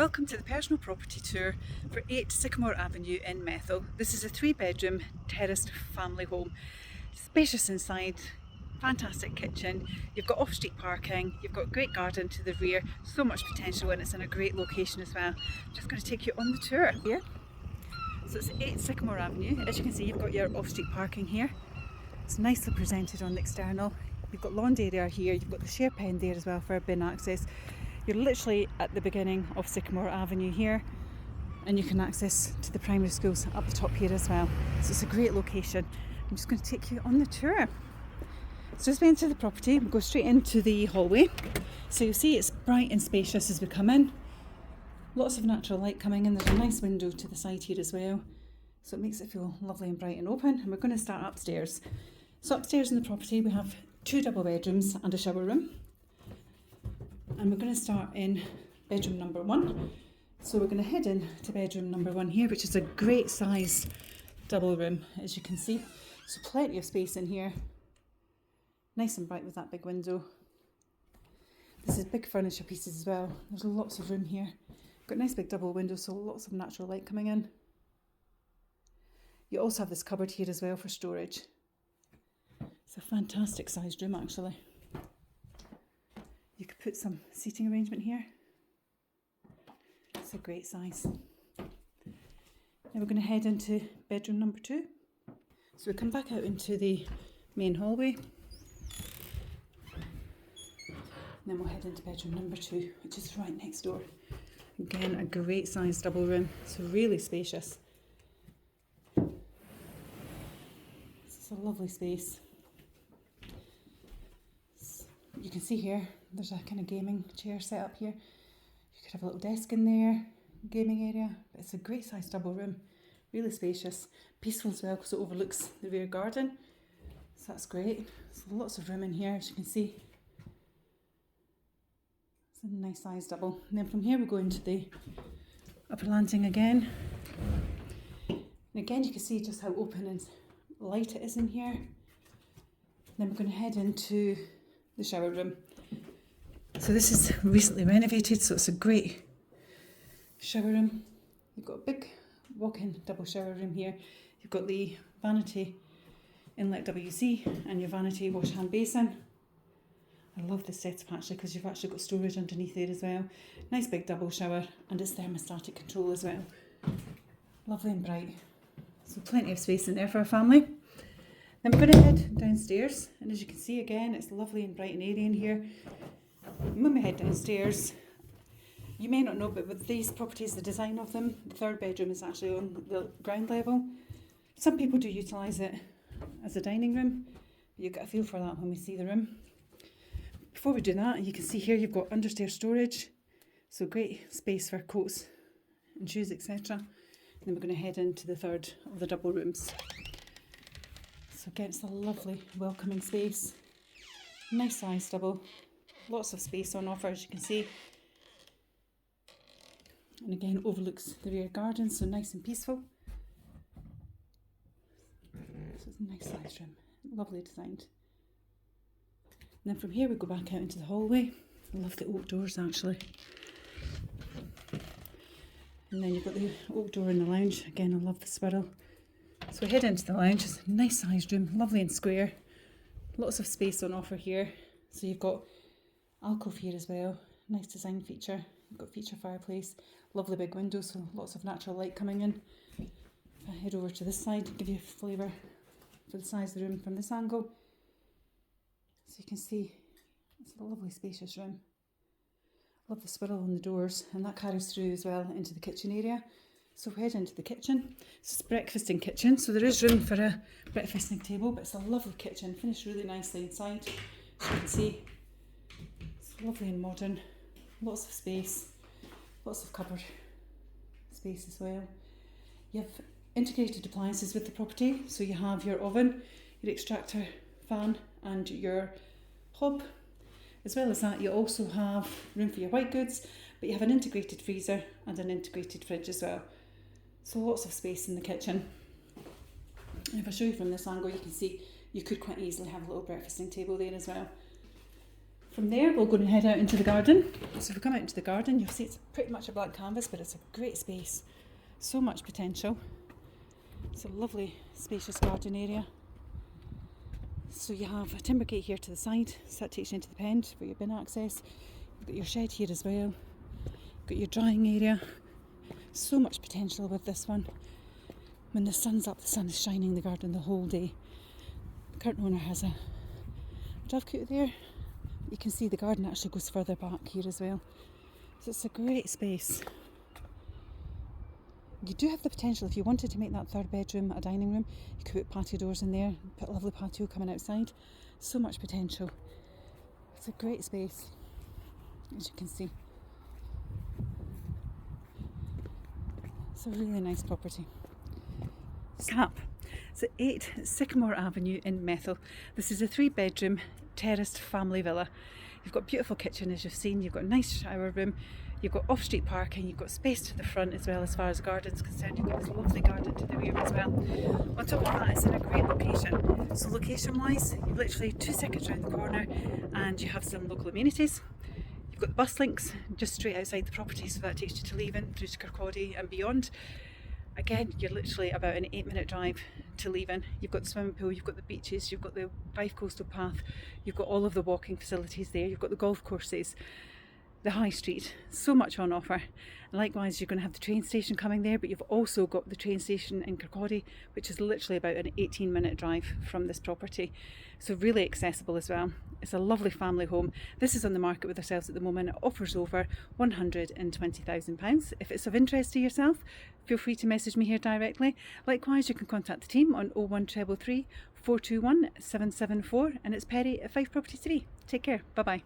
Welcome to the personal property tour for 8 Sycamore Avenue in Methil. This is a 3-bedroom terraced family home. Spacious inside, fantastic kitchen, you've got off-street parking, you've got a great garden to the rear, so much potential, and it's in a great location as well. I'm just going to take you on the tour here. So it's 8 Sycamore Avenue. As you can see, you've got your off-street parking here. It's nicely presented on the external. You've got lawn area here, you've got the share pen there as well for bin access. You're literally at the beginning of Sycamore Avenue here, and you can access to the primary schools up the top here as well. So it's a great location. I'm just going to take you on the tour. So as we enter the property, we go straight into the hallway. So you'll see it's bright and spacious as we come in. Lots of natural light coming in. There's a nice window to the side here as well. So it makes it feel lovely and bright and open. And we're going to start upstairs. So upstairs in the property we have 2 double bedrooms and a shower room. And we're going to start in bedroom number 1. So we're going to head in to bedroom number 1 here, which is a great size double room, as you can see. So plenty of space in here. Nice and bright with that big window. This is big furniture pieces as well. There's lots of room here. Got a nice big double window, so lots of natural light coming in. You also have this cupboard here as well for storage. It's a fantastic sized room actually. You could put some seating arrangement here. It's a great size. Now we're going to head into bedroom number 2. So we come back out into the main hallway. And then we'll head into bedroom number 2, which is right next door. Again, a great size double room. It's really spacious. This is a lovely space. You can see here, there's a kind of gaming chair set up here. You could have a little desk in there, gaming area. But it's a great size double room, really spacious, peaceful as well because it overlooks the rear garden. So that's great. There's lots of room in here, as you can see. It's a nice size double. And then from here we go into the upper landing again. And again you can see just how open and light it is in here. Then we're going to head into the shower room. So this is recently renovated, so it's a great shower room. You've got a big walk-in double shower room here. You've got the vanity inlet WC and your vanity wash hand basin. I love this setup actually because you've actually got storage underneath there as well. Nice big double shower, and it's thermostatic control as well. Lovely and bright. So plenty of space in there for a family. Then we're going to head downstairs, and as you can see again, it's lovely and bright and airy in here. And when we head downstairs, you may not know, but with these properties, the design of them, the 3rd bedroom is actually on the ground level. Some people do utilise it as a dining room, but you get a feel for that when we see the room. Before we do that, you can see here you've got understairs storage, so great space for coats and shoes, etc. And then we're going to head into the 3rd of the double rooms. So again, it's a lovely, welcoming space. Nice size double. Lots of space on offer, as you can see. And again, overlooks the rear garden, so nice and peaceful. So it's a nice size room. Lovely designed. And then from here we go back out into the hallway. I love the oak doors actually. And then you've got the oak door in the lounge. Again, I love the swirl. So we head into the lounge. It's a nice sized room, lovely and square. Lots of space on offer here. So you've got alcove here as well. Nice design feature. You've got feature fireplace. Lovely big window, so lots of natural light coming in. If I head over to this side to give you a flavour for the size of the room from this angle. So you can see it's a lovely spacious room. Love the swirl on the doors, and that carries through as well into the kitchen area. So we head into the kitchen. So it's a breakfasting kitchen, so there is room for a breakfasting table, but it's a lovely kitchen, finished really nicely inside. As you can see, it's lovely and modern, lots of space, lots of cupboard space as well. You have integrated appliances with the property, so you have your oven, your extractor fan and your hob. As well as that, you also have room for your white goods, but you have an integrated freezer and an integrated fridge as well. So lots of space in the kitchen. And if I show you from this angle, you can see you could quite easily have a little breakfasting table there as well. From there, we'll go and head out into the garden. So if we come out into the garden, you'll see it's pretty much a blank canvas, but it's a great space. So much potential. It's a lovely, spacious garden area. So you have a timber gate here to the side, so that takes you into the pen for your bin access. You've got your shed here as well. You've got your drying area. So much potential with this one. When the sun's up, the sun is shining the garden the whole day. The current owner has a dovecote there. You can see the garden actually goes further back here as well. So it's a great space. You do have the potential, if you wanted to make that third bedroom a dining room, you could put patio doors in there, put a lovely patio coming outside. So much potential. It's a great space, as you can see. It's a really nice property. SAP. It's at 8 Sycamore Avenue in Methil. This is a 3-bedroom terraced family villa. You've got a beautiful kitchen, as you've seen. You've got a nice shower room. You've got off-street parking. You've got space to the front as well as far as the garden's concerned. You've got this lovely garden to the rear as well. On top of that, it's in a great location. So location-wise, you've literally 2 seconds around the corner and you have some local amenities. You've got the bus links just straight outside the property, so that takes you to Leven, through to KY8 and beyond. Again, you're literally about an 8-minute drive to Leven. You've got the swimming pool, you've got the beaches, you've got the Fife Coastal Path, you've got all of the walking facilities there, you've got the golf courses, the high street, so much on offer. And likewise, you're going to have the train station coming there, but you've also got the train station in KY8, which is literally about an 18-minute drive from this property. So really accessible as well. It's a lovely family home. This is on the market with ourselves at the moment. It offers over £120,000. If it's of interest to yourself, feel free to message me here directly. Likewise, you can contact the team on 01333 421 774, and it's Perry at Fife Property 3. Take care. Bye bye.